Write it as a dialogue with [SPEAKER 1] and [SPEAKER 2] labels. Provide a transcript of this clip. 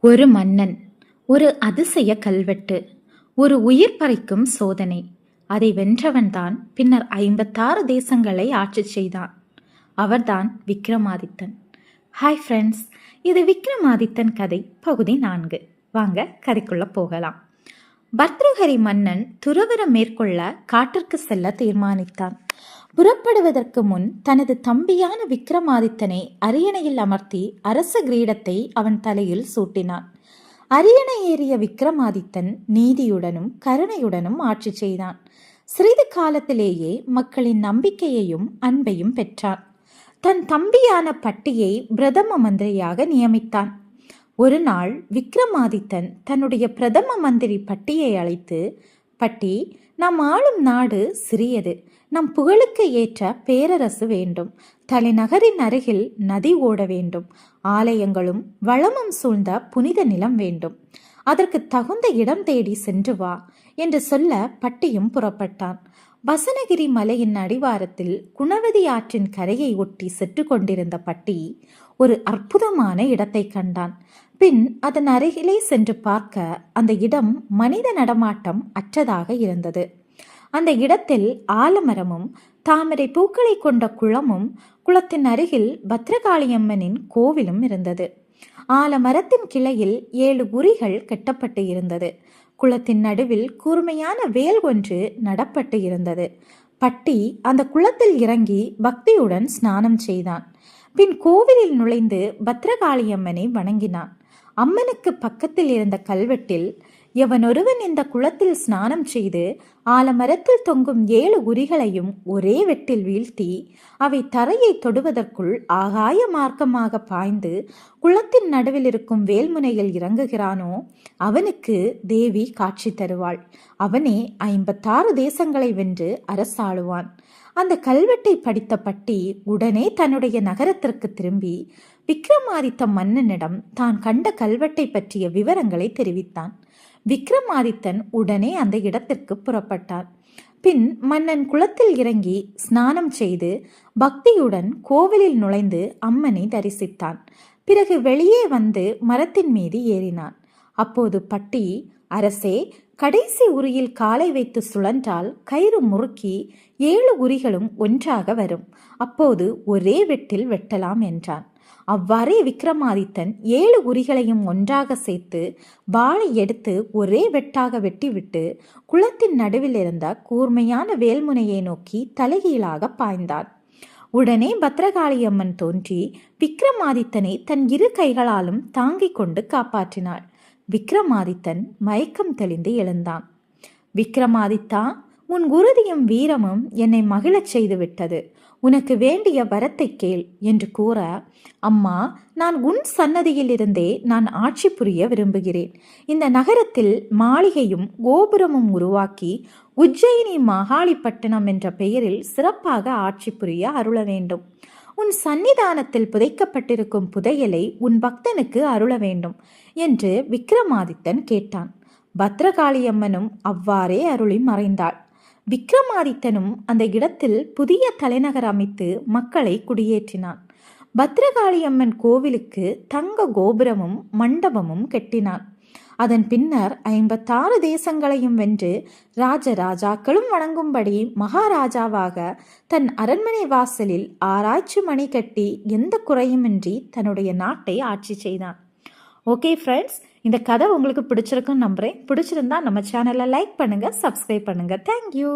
[SPEAKER 1] ஒரு மன்னன், ஒரு அதிசய கல்வெட்டு, ஒரு உயிர் பறிக்கும் சோதனை. அதை வென்றவன்தான் பின்னர் 56 தேசங்களை ஆட்சி செய்தான். அவர்தான் விக்ரமாதித்தன். ஹாய் ஃப்ரெண்ட்ஸ், இது விக்ரமாதித்தன் கதை பகுதி 4. வாங்க கதைக்குள்ள போகலாம். பர்த்ருஹரி மன்னன் துறவரம் மேற்கொள்ள காட்டிற்கு செல்ல தீர்மானித்தான். புறப்படுவதற்கு முன் தனது தம்பியான விக்ரமாதித்தனை அரியணையில் அமர்த்தி அரச கிரீடத்தை அவன் தலையில் சூட்டினான். அரியணை ஏறிய விக்ரமாதித்தன் நீதியுடனும் கருணையுடனும் ஆட்சி செய்தான். சிறிது காலத்திலேயே மக்களின் நம்பிக்கையையும் அன்பையும் பெற்றான். தன் தம்பியான பட்டியை பிரதம மந்திரியாக நியமித்தான். ஒரு நாள் விக்ரமாதித்தன் தன்னுடைய பிரதம மந்திரி பட்டியை அழைத்து, பட்டி, நாம் ஆளும் நாடு சிறியது. நம் புகழுக்கு ஏற்ற பேரரசு வேண்டும். தலைநகரின் அருகில் நதி ஓட வேண்டும். ஆலயங்களும் வளமும் சூழ்ந்த புனித நிலம் வேண்டும். அதற்கு தகுந்த இடம் தேடி சென்று வா என்று சொல்ல பட்டியும் புறப்பட்டான். வசனகிரி மலையின் அடிவாரத்தில் குணவதி ஆற்றின் கரையை ஒட்டி சென்று கொண்டிருந்த பட்டி ஒரு அற்புதமான இடத்தை கண்டான். பின் அதன் அருகிலே சென்று பார்க்க அந்த இடம் மனித நடமாட்டம் அற்றதாக இருந்தது. அந்த இடத்தில் ஆலமரமும் தாமரை பூக்களை கொண்ட குளமும் குளத்தின் அருகில் பத்ரகாளியம்மனின் கோவிலும் இருந்தது. ஆலமரத்தின் கிளையில் 7 உரிகள் கட்டப்பட்டு இருந்தது. குளத்தின் நடுவில் கூர்மையான வேல் ஒன்று நடப்பட்டு இருந்தது. பட்டி அந்த குளத்தில் இறங்கி பக்தியுடன் ஸ்நானம் செய்தான். பின் கோவிலில் நுழைந்து பத்ரகாளியம்மனை வணங்கினான். அம்மனுக்கு பக்கத்தில் இருந்த கல்வெட்டில், எவனொருவன் இந்த குளத்தில் ஸ்நானம் செய்து ஆலமரத்தில் தொங்கும் 7 உரிகளையும் ஒரே வெட்டில் வீழ்த்தி அவை தரையை தொடுவதற்குள் ஆகாய மார்க்கமாக பாய்ந்து குளத்தின் நடுவில் இருக்கும் வேல்முனையில் இறங்குகிறானோ அவனுக்கு தேவி காட்சி தருவாள். அவனே 56 தேசங்களை வென்று அரசாளுவான். அந்த கல்வெட்டை படித்த பட்டி உடனே தன்னுடைய நகரத்திற்கு திரும்பி விக்ரமாதித்த மன்னனிடம் தான் கண்ட கல்வெட்டை பற்றிய விவரங்களை தெரிவித்தான். விக்ரமாதித்தன் உடனே அந்த இடத்திற்கு புறப்பட்டான். பின் மன்னன் குளத்தில் இறங்கி ஸ்நானம் செய்து பக்தியுடன் கோவிலில் நுழைந்து அம்மனை தரிசித்தான். பிறகு வெளியே வந்து மரத்தின் மீது ஏறினான். அப்போது பட்டி, அரசே, கடைசி உரியில் காலை வைத்து சுழன்றால் கயிறு முறுக்கி 7 உரிகளும் ஒன்றாக வரும். அப்போது ஒரே வெட்டில் வெட்டலாம் என்றான். அவ்வாறே விக்ரமாதித்தன் 7 உரிகளையும் ஒன்றாக சேர்த்து வாளை எடுத்து ஒரே வெட்டாக வெட்டிவிட்டு குளத்தின் நடுவில் இருந்த கூர்மையான வேல்முனையை நோக்கி தலைகீழாக பாய்ந்தான். உடனே பத்ரகாளியம்மன் தோன்றி விக்ரமாதித்தனை தன் 2 கைகளாலும் தாங்கிக் கொண்டு காப்பாற்றினாள். விக்ரமாதித்தன் மயக்கம் தெளிந்து எழுந்தான். விக்ரமாதித்தா, உன் உறுதியும் வீரமும் என்னை மகிழச் செய்து விட்டது. உனக்கு வேண்டிய வரத்தை கேள் என்று கூற, அம்மா, நான் உன் சன்னதியில் இருந்தே நான் ஆட்சி புரிய விரும்புகிறேன். இந்த நகரத்தில் மாளிகையும் கோபுரமும் உருவாக்கி உஜ்ஜயினி மகாளிப்பட்டினம் என்ற பெயரில் சிறப்பாக ஆட்சி புரிய அருள வேண்டும். உன் சன்னிதானத்தில் புதைக்கப்பட்டிருக்கும் புதையலை உன் பக்தனுக்கு அருள வேண்டும் என்று விக்ரமாதித்தன் கேட்டான். பத்ரகாளியம்மனும் அவ்வாறே அருளி மறைந்தாள். விக்ரமாதித்தனும் அந்த இடத்தில் புதிய தலைநகர் அமைத்து மக்களை குடியேற்றினான். பத்ரகாளியம்மன் கோவிலுக்கு தங்க கோபுரமும் மண்டபமும் கட்டினான். அதன் பின்னர் 56 தேசங்களையும் வென்று ராஜராஜாக்களும் வணங்கும்படி மகாராஜாவாக தன் அரண்மனை வாசலில் ஆராய்ச்சி மணி கட்டி எந்த குறையுமின்றி தன்னுடைய நாட்டை ஆட்சி செய்தான். ஓகே ஃப்ரெண்ட்ஸ், இந்த கதை உங்களுக்கு பிடிச்சிருக்குன்னு நம்புறேன். பிடிச்சிருந்தா நம்ம சேனலை லைக் பண்ணுங்க, சப்ஸ்கிரைப் பண்ணுங்க. தேங்க்யூ.